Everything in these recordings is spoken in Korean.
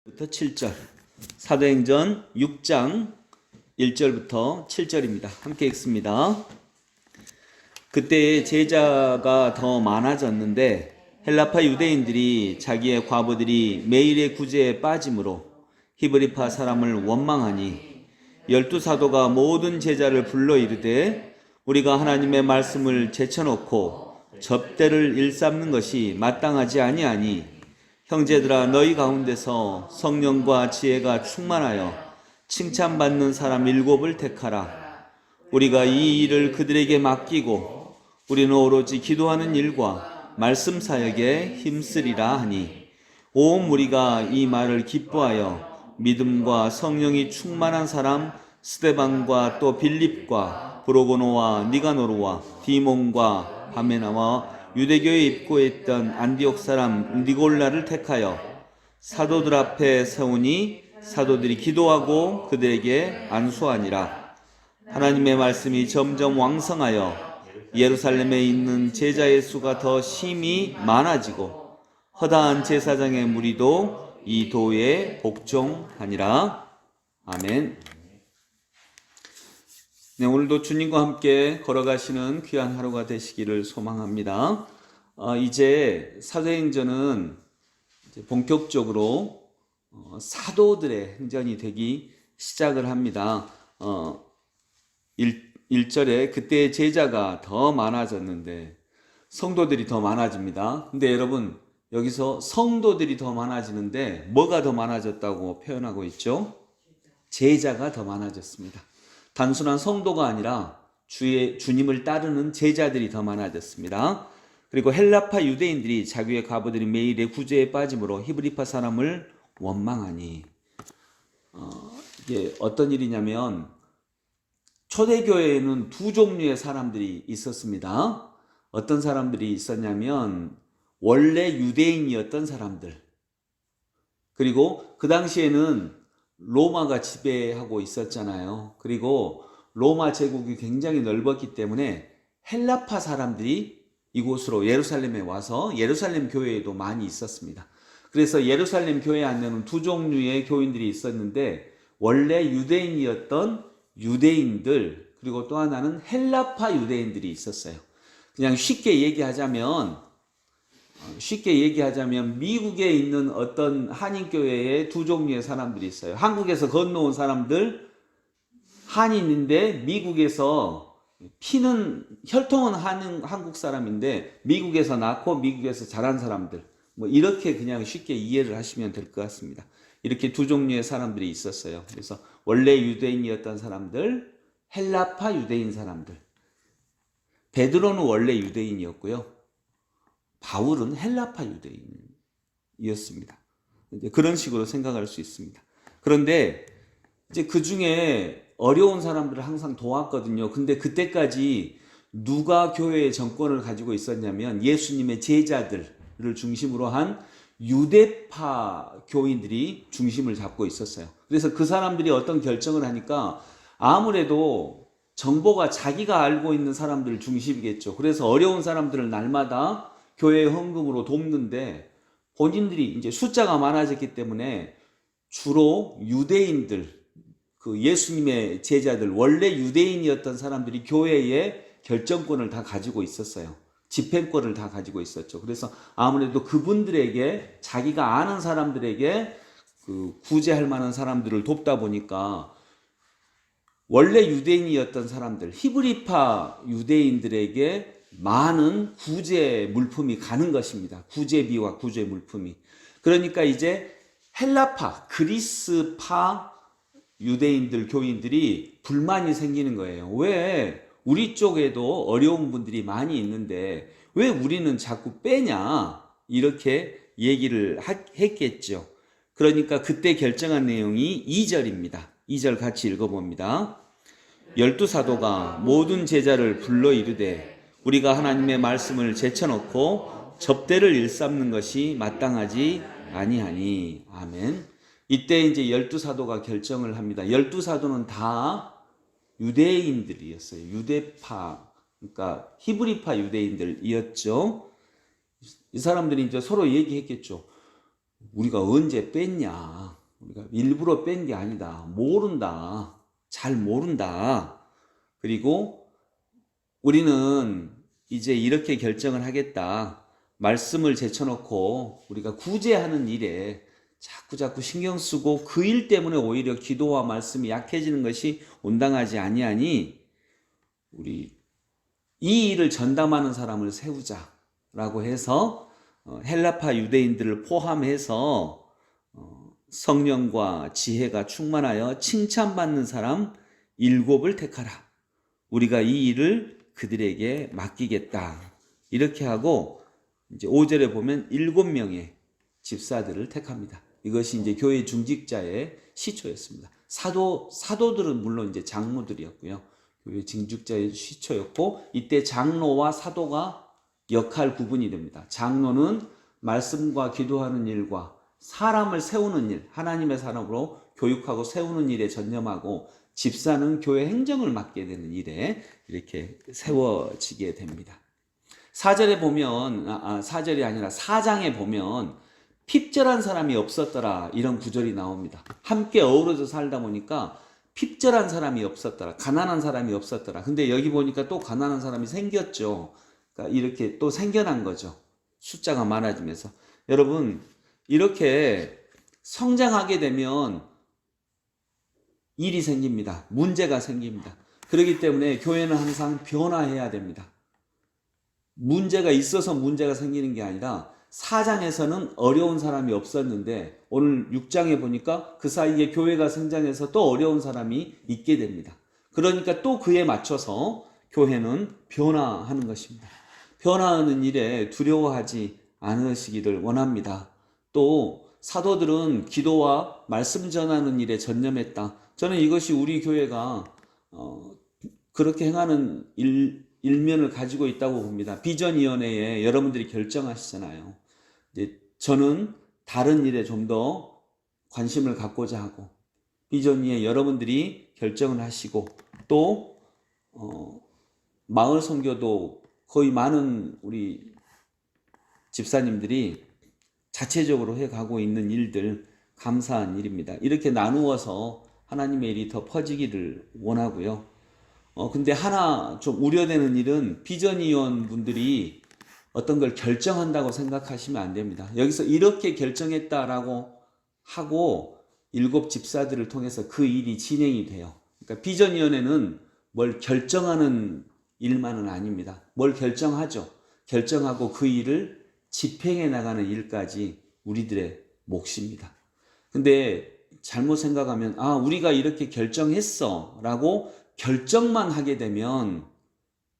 부터 7절. 사도행전 6장 1절부터 7절입니다. 함께 읽습니다. 그때 제자가 더 많아졌는데 헬라파 유대인들이 자기의 과부들이 매일의 구제에 빠짐으로 히브리파 사람을 원망하니 12사도가 모든 제자를 불러 이르되 우리가 하나님의 말씀을 제쳐놓고 접대를 일삼는 것이 마땅하지 아니하니 형제들아 너희 가운데서 성령과 지혜가 충만하여 칭찬받는 사람 7을 택하라. 우리가 이 일을 그들에게 맡기고 우리는 오로지 기도하는 일과 말씀 사역에 힘쓰리라 하니 온 무리가 이 말을 기뻐하여 믿음과 성령이 충만한 사람 스데반과 또 빌립과 브로고노와 니가노르와 디몬과 바메나와 유대교에 입고했던 안디옥 사람 니골라를 택하여 사도들 앞에 세우니 사도들이 기도하고 그들에게 안수하니라. 하나님의 말씀이 점점 왕성하여 예루살렘에 있는 제자의 수가 더 심히 많아지고 허다한 제사장의 무리도 이 도에 복종하니라. 아멘. 네, 오늘도 주님과 함께 걸어가시는 귀한 하루가 되시기를 소망합니다. 이제 사도행전은 이제 본격적으로 사도들의 행전이 되기 시작을 합니다. 1절에 그때 제자가 더 많아졌는데 성도들이 더 많아집니다. 근데 여러분 여기서 성도들이 더 많아지는데 뭐가 더 많아졌다고 표현하고 있죠? 제자가 더 많아졌습니다. 단순한 성도가 아니라 주님을 따르는 제자들이 더 많아졌습니다. 그리고 헬라파 유대인들이 자기의 과부들이 매일의 구제에 빠짐으로 히브리파 사람을 원망하니 이게 어떤 일이냐면 초대교회에는 두 종류의 사람들이 있었습니다. 어떤 사람들이 있었냐면 원래 유대인이었던 사람들, 그리고 그 당시에는 로마가 지배하고 있었잖아요. 그리고 로마 제국이 굉장히 넓었기 때문에 헬라파 사람들이 이곳으로 예루살렘에 와서 예루살렘 교회에도 많이 있었습니다. 그래서 예루살렘 교회 안에는 두 종류의 교인들이 있었는데 원래 유대인이었던 유대인들, 그리고 또 하나는 헬라파 유대인들이 있었어요. 그냥 쉽게 얘기하자면 미국에 있는 어떤 한인교회에 두 종류의 사람들이 있어요. 한국에서 건너온 사람들, 한인인데 미국에서 피는 혈통은 한국 사람인데 미국에서 낳고 미국에서 자란 사람들, 뭐 이렇게 그냥 쉽게 이해를 하시면 될 것 같습니다. 이렇게 두 종류의 사람들이 있었어요. 그래서 원래 유대인이었던 사람들, 헬라파 유대인 사람들. 베드로는 원래 유대인이었고요. 바울은 헬라파 유대인이었습니다. 그런 식으로 생각할 수 있습니다. 그런데 이제 그 중에 어려운 사람들을 항상 도왔거든요. 근데 그때까지 누가 교회의 정권을 가지고 있었냐면 예수님의 제자들을 중심으로 한 유대파 교인들이 중심을 잡고 있었어요. 그래서 그 사람들이 어떤 결정을 하니까 아무래도 정보가 자기가 알고 있는 사람들 중심이겠죠. 그래서 어려운 사람들을 날마다 교회 헌금으로 돕는데 본인들이 이제 숫자가 많아졌기 때문에 주로 유대인들, 그 예수님의 제자들, 원래 유대인이었던 사람들이 교회의 결정권을 다 가지고 있었어요. 집행권을 다 가지고 있었죠. 그래서 아무래도 그분들에게, 자기가 아는 사람들에게 그 구제할 만한 사람들을 돕다 보니까 원래 유대인이었던 사람들, 히브리파 유대인들에게 많은 구제 물품이 가는 것입니다. 구제비와 구제 물품이. 그러니까 이제 헬라파, 그리스파 유대인들, 교인들이 불만이 생기는 거예요. 왜 우리 쪽에도 어려운 분들이 많이 있는데 왜 우리는 자꾸 빼냐? 이렇게 얘기를 했겠죠. 그러니까 그때 결정한 내용이 2절입니다. 2절 같이 읽어봅니다. 12사도가 모든 제자를 불러 이르되 우리가 하나님의 말씀을 제쳐놓고 접대를 일삼는 것이 마땅하지 아니하니. 아멘. 이때 이제 12사도가 결정을 합니다. 12사도는 다 유대인들이었어요. 유대파, 그러니까 히브리파 유대인들이었죠. 이 사람들이 이제 서로 얘기했겠죠. 우리가 언제 뺐냐? 우리가 일부러 뺀 게 아니다. 모른다. 잘 모른다. 그리고 우리는 이제 이렇게 결정을 하겠다. 말씀을 제쳐놓고 우리가 구제하는 일에 자꾸 신경 쓰고 그 일 때문에 오히려 기도와 말씀이 약해지는 것이 온당하지 아니하니 우리 이 일을 전담하는 사람을 세우자라고 해서 헬라파 유대인들을 포함해서 성령과 지혜가 충만하여 칭찬받는 사람 7을 택하라. 우리가 이 일을 그들에게 맡기겠다. 이렇게 하고 이제 5절에 보면 7명의 집사들을 택합니다. 이것이 이제 교회 중직자의 시초였습니다. 사도들은 물론 이제 장로들이었고요. 교회 중직자의 시초였고, 이때 장로와 사도가 역할 구분이 됩니다. 장로는 말씀과 기도하는 일과 사람을 세우는 일, 하나님의 사람으로 교육하고 세우는 일에 전념하고, 집사는 교회 행정을 맡게 되는 일에 이렇게 세워지게 됩니다. 4절에 보면, 4절이 아니라 4장에 보면 핍절한 사람이 없었더라, 이런 구절이 나옵니다. 함께 어우러져 살다 보니까 핍절한 사람이 없었더라, 가난한 사람이 없었더라. 근데 여기 보니까 또 가난한 사람이 생겼죠. 그러니까 이렇게 또 생겨난 거죠. 숫자가 많아지면서. 여러분, 이렇게 성장하게 되면 일이 생깁니다. 문제가 생깁니다. 그렇기 때문에 교회는 항상 변화해야 됩니다. 문제가 있어서 문제가 생기는 게 아니라 4장에서는 어려운 사람이 없었는데 오늘 6장에 보니까 그 사이에 교회가 성장해서 또 어려운 사람이 있게 됩니다. 그러니까 또 그에 맞춰서 교회는 변화하는 것입니다. 변화하는 일에 두려워하지 않으시기를 원합니다. 또 사도들은 기도와 말씀 전하는 일에 전념했다. 저는 이것이 우리 교회가 그렇게 행하는 일면을 가지고 있다고 봅니다. 비전위원회에 여러분들이 결정하시잖아요. 이제 저는 다른 일에 좀 더 관심을 갖고자 하고, 비전위에 여러분들이 결정을 하시고, 또 마을 선교도 거의 많은 우리 집사님들이 자체적으로 해가고 있는 일들, 감사한 일입니다. 이렇게 나누어서 하나님의 일이 더 퍼지기를 원하고요. 근데 하나 좀 우려되는 일은 비전위원 분들이 어떤 걸 결정한다고 생각하시면 안 됩니다. 여기서 이렇게 결정했다라고 하고 7 집사들을 통해서 그 일이 진행이 돼요. 그러니까 비전위원회는 뭘 결정하는 일만은 아닙니다. 뭘 결정하죠. 결정하고 그 일을 집행해 나가는 일까지 우리들의 몫입니다. 근데 잘못 생각하면 우리가 이렇게 결정했어 라고 결정만 하게 되면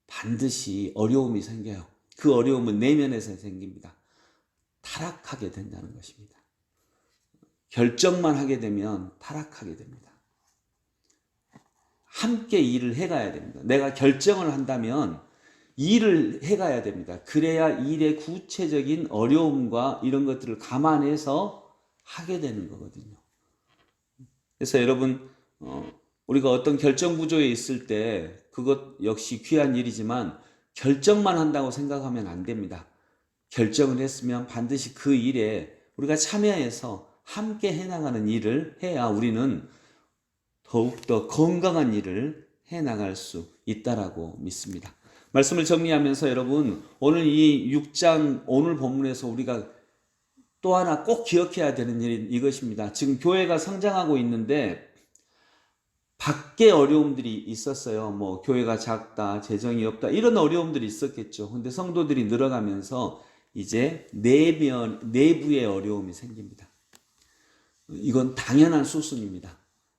반드시 어려움이 생겨요. 그 어려움은 내면에서 생깁니다. 타락하게 된다는 것입니다. 결정만 하게 되면 타락하게 됩니다. 함께 일을 해가야 됩니다. 내가 결정을 한다면 일을 해가야 됩니다. 그래야 일의 구체적인 어려움과 이런 것들을 감안해서 하게 되는 거거든요. 그래서 여러분, 우리가 어떤 결정 구조에 있을 때 그것 역시 귀한 일이지만 결정만 한다고 생각하면 안 됩니다. 결정을 했으면 반드시 그 일에 우리가 참여해서 함께 해나가는 일을 해야 우리는 더욱더 건강한 일을 해나갈 수 있다라고 믿습니다. 말씀을 정리하면서 여러분, 오늘 이 6장 오늘 본문에서 우리가 또 하나 꼭 기억해야 되는 일이 이것입니다. 지금 교회가 성장하고 있는데 밖에 어려움들이 있었어요. 뭐 교회가 작다, 재정이 없다, 이런 어려움들이 있었겠죠. 근데 성도들이 늘어가면서 이제 내부의 어려움이 생깁니다. 이건 당연한 수순입니다.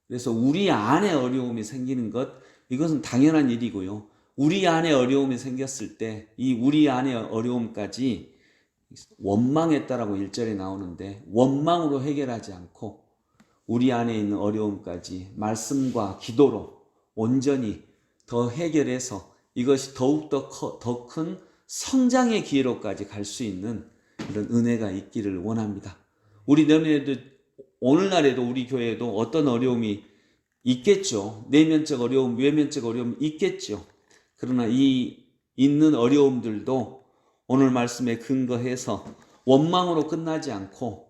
그래서 우리 안에 어려움이 생기는 것, 이것은 당연한 일이고요. 우리 안에 어려움이 생겼을 때 이 우리 안의 어려움까지 원망했다라고 1절에 나오는데, 원망으로 해결하지 않고 우리 안에 있는 어려움까지 말씀과 기도로 온전히 더 해결해서 이것이 더욱더 더 큰 성장의 기회로까지 갈 수 있는 그런 은혜가 있기를 원합니다. 우리 내년에도, 오늘날에도 우리 교회에도 어떤 어려움이 있겠죠. 내면적 어려움, 외면적 어려움 있겠죠. 그러나 이 있는 어려움들도 오늘 말씀에 근거해서 원망으로 끝나지 않고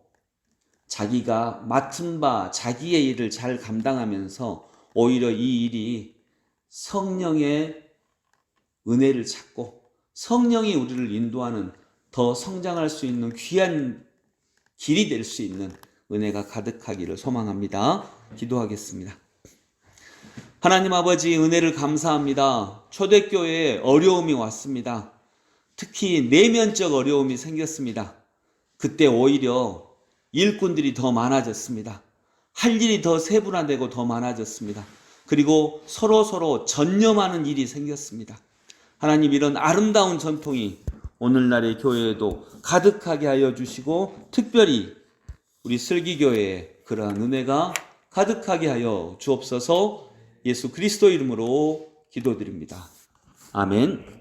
자기가 맡은 바 자기의 일을 잘 감당하면서 오히려 이 일이 성령의 은혜를 찾고 성령이 우리를 인도하는 더 성장할 수 있는 귀한 길이 될 수 있는 은혜가 가득하기를 소망합니다. 기도하겠습니다. 하나님 아버지, 은혜를 감사합니다. 초대교회에 어려움이 왔습니다. 특히 내면적 어려움이 생겼습니다. 그때 오히려 일꾼들이 더 많아졌습니다. 할 일이 더 세분화되고 더 많아졌습니다. 그리고 서로 전념하는 일이 생겼습니다. 하나님, 이런 아름다운 전통이 오늘날의 교회에도 가득하게 하여 주시고 특별히 우리 슬기교회에 그러한 은혜가 가득하게 하여 주옵소서. 예수 그리스도 이름으로 기도드립니다. 아멘.